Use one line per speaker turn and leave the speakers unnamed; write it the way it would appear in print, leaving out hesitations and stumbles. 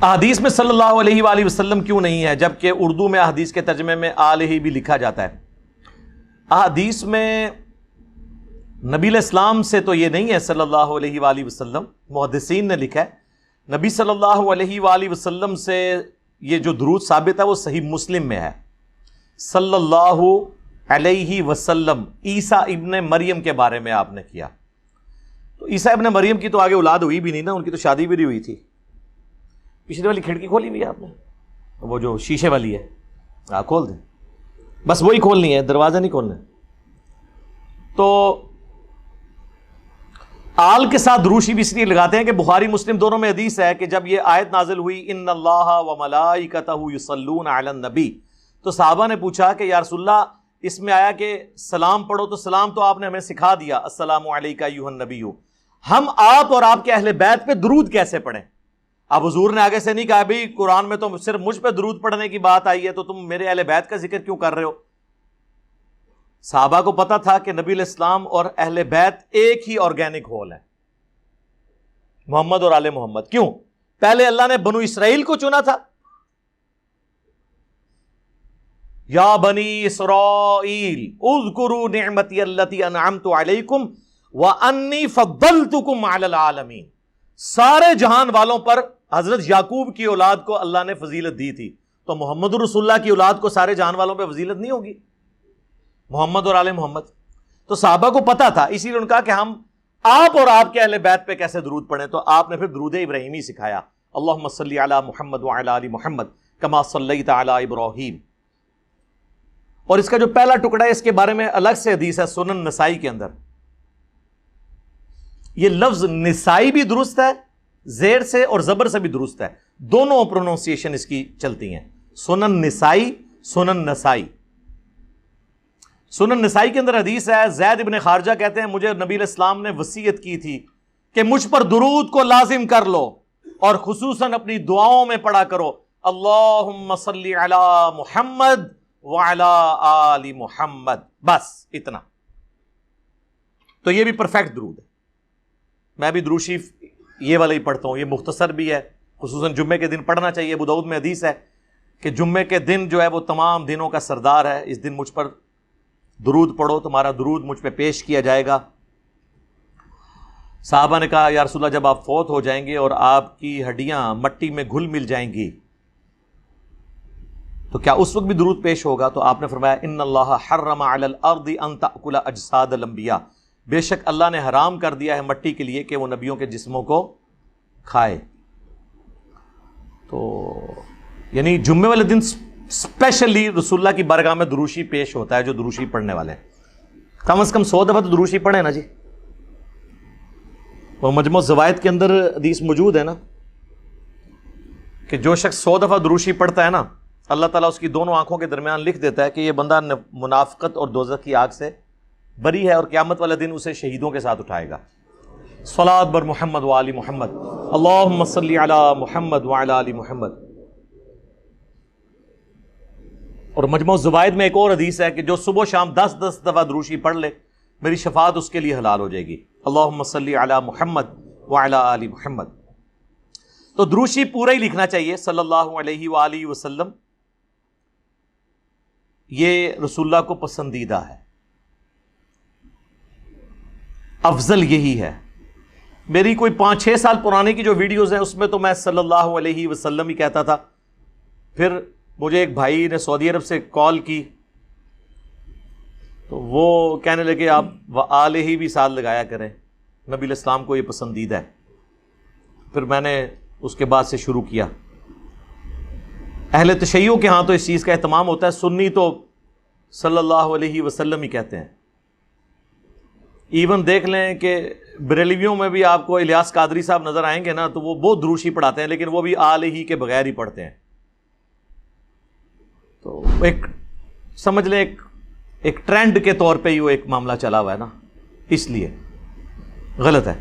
احادیث میں صلی اللہ علیہ وآلہ وسلم کیوں نہیں ہے، جبکہ اردو میں احادیث کے ترجمے میں آلہ بھی لکھا جاتا ہے؟ احادیث میں نبی علیہ السلام سے تو یہ نہیں ہے صلی اللہ علیہ وآلہ وسلم، محدثین نے لکھا ہے۔ نبی صلی اللہ علیہ وآلہ وسلم سے یہ جو درود ثابت ہے وہ صحیح مسلم میں ہے، صلی اللہ علیہ وسلم عیسیٰ ابن مریم کے بارے میں آپ نے کیا۔ تو عیسیٰ ابن مریم کی تو آگے اولاد ہوئی بھی نہیں نا، ان کی تو شادی بھی نہیں ہوئی تھی۔ پچھلی والی کھڑکی کھولی ہوئی ہے آپ نے، وہ جو شیشے والی ہے، کھول دیں، بس وہی کھولنی ہے، دروازہ نہیں کھولنا۔ تو آل کے ساتھ درود شریف اس لیے لگاتے ہیں کہ بخاری مسلم دونوں میں حدیث ہے کہ جب یہ آیت نازل ہوئی ان اللہ و ملائکتہ یصلون علی النبی، تو صحابہ نے پوچھا کہ یا رسول اللہ اس میں آیا کہ سلام پڑھو، تو سلام تو آپ نے ہمیں سکھا دیا، السلام علیکہ ایھا النبی، ہم آپ اور آپ کے اہل بیت پہ درود کیسے پڑھیں؟ اب حضور نے آگے سے نہیں کہا بھئی قرآن میں تو صرف مجھ پہ درود پڑھنے کی بات آئی ہے تو تم میرے اہل بیت کا ذکر کیوں کر رہے ہو؟ صحابہ کو پتا تھا کہ نبی علیہ السلام اور اہل بیت ایک ہی آرگینک ہول ہے، محمد اور آل محمد۔ کیوں؟ پہلے اللہ نے بنو اسرائیل کو چنا تھا، یا بنی اسرائیل اذکروا نعمتی التی انعمت علیکم وانی فضلتکم علی العالمین۔ سارے جہان والوں پر حضرت یعقوب کی اولاد کو اللہ نے فضیلت دی تھی، تو محمد رسول اللہ کی اولاد کو سارے جہان والوں پہ فضیلت نہیں ہوگی؟ محمد اور آل محمد۔ تو صحابہ کو پتا تھا، اسی لیے ان کا کہ ہم آپ اور آپ کے اہل بیت پہ کیسے درود پڑھیں، تو آپ نے پھر درود ابراہیمی سکھایا، اللہم صلی علی محمد وعلی آل محمد کما صلیت علی ابراہیم۔ اور اس کا جو پہلا ٹکڑا ہے اس کے بارے میں الگ سے حدیث ہے سنن نسائی کے اندر۔ یہ لفظ نسائی بھی درست ہے، زیر سے اور زبر سے بھی درست ہے، دونوں پروننسیشن اس کی چلتی ہیں، سنن نسائی، سنن نسائی۔ سنن نسائی کے اندر حدیث ہے، زید ابن خارجہ کہتے ہیں مجھے نبی علیہ السلام نے وصیت کی تھی کہ مجھ پر درود کو لازم کر لو اور خصوصاً اپنی دعاؤں میں پڑھا کرو اللہم صلی علی محمد وعلی آل محمد، بس اتنا۔ تو یہ بھی پرفیکٹ درود ہے، میں بھی درود شریف یہ والا ہی پڑھتا ہوں، یہ مختصر بھی ہے، خصوصاً جمعے کے دن پڑھنا چاہیے۔ ابو داؤد میں حدیث ہے کہ جمعے کے دن جو ہے وہ تمام دنوں کا سردار ہے، اس دن مجھ پر درود پڑھو، تمہارا درود مجھ پہ پیش کیا جائے گا۔ صحابہ نے کہا یا رسول اللہ جب آپ فوت ہو جائیں گے اور آپ کی ہڈیاں مٹی میں گھل مل جائیں گی تو کیا اس وقت بھی درود پیش ہوگا؟ تو آپ نے فرمایا ان اللہ حرم علی الارض ان تأکل اجساد الانبیاء، بے شک اللہ نے حرام کر دیا ہے مٹی کے لیے کہ وہ نبیوں کے جسموں کو کھائے۔ تو یعنی جمعے والے دن اسپیشلی رسول اللہ کی بارگاہ میں دروشی پیش ہوتا ہے، جو دروشی پڑھنے والے ہیں کم از کم 100 دفعہ تو دروشی پڑھیں نا جی۔ وہ مجموع زوائد کے اندر حدیث موجود ہے نا کہ جو شخص 100 دفعہ دروشی پڑھتا ہے نا، اللہ تعالیٰ اس کی دونوں آنکھوں کے درمیان لکھ دیتا ہے کہ یہ بندہ منافقت اور دوزخ کی آگ سے بری ہے، اور قیامت والے دن اسے شہیدوں کے ساتھ اٹھائے گا۔ صلاۃ بر محمد وآل محمد، اللہم صلی علی محمد وعلی آل محمد۔ اور مجموع زوائد میں ایک اور حدیث ہے کہ جو صبح و شام 10 دفعہ دروشی پڑھ لے میری شفاعت اس کے لیے حلال ہو جائے گی، اللہم صلی علی محمد وعلی آل محمد۔ تو دروشی پورا ہی لکھنا چاہیے صلی اللہ علیہ وآلہ وسلم، یہ رسول اللہ کو پسندیدہ ہے، افضل یہی ہے۔ میری کوئی 5-6 سال پرانے کی جو ویڈیوز ہیں اس میں تو میں صلی اللہ علیہ وسلم ہی کہتا تھا۔ پھر مجھے ایک بھائی نے سعودی عرب سے کال کی تو وہ کہنے لگے آپ وآلہ ہی بھی ساتھ لگایا کریں، نبی علیہ السلام کو یہ پسندیدہ ہے۔ پھر میں نے اس کے بعد سے شروع کیا۔ اہل تشیع کے ہاں تو اس چیز کا اہتمام ہوتا ہے، سنی تو صلی اللہ علیہ وسلم ہی کہتے ہیں۔ ایون دیکھ لیں کہ بریلویوں میں بھی آپ کو الیاس قادری صاحب نظر آئیں گے نا تو وہ بہت دروشی پڑھاتے ہیں، لیکن وہ بھی آلہ ہی کے بغیر ہی پڑھتے ہیں۔ تو ایک سمجھ لیں ایک ٹرینڈ کے طور پہ ہی وہ ایک معاملہ چلا ہوا ہے نا، اس لیے غلط ہے۔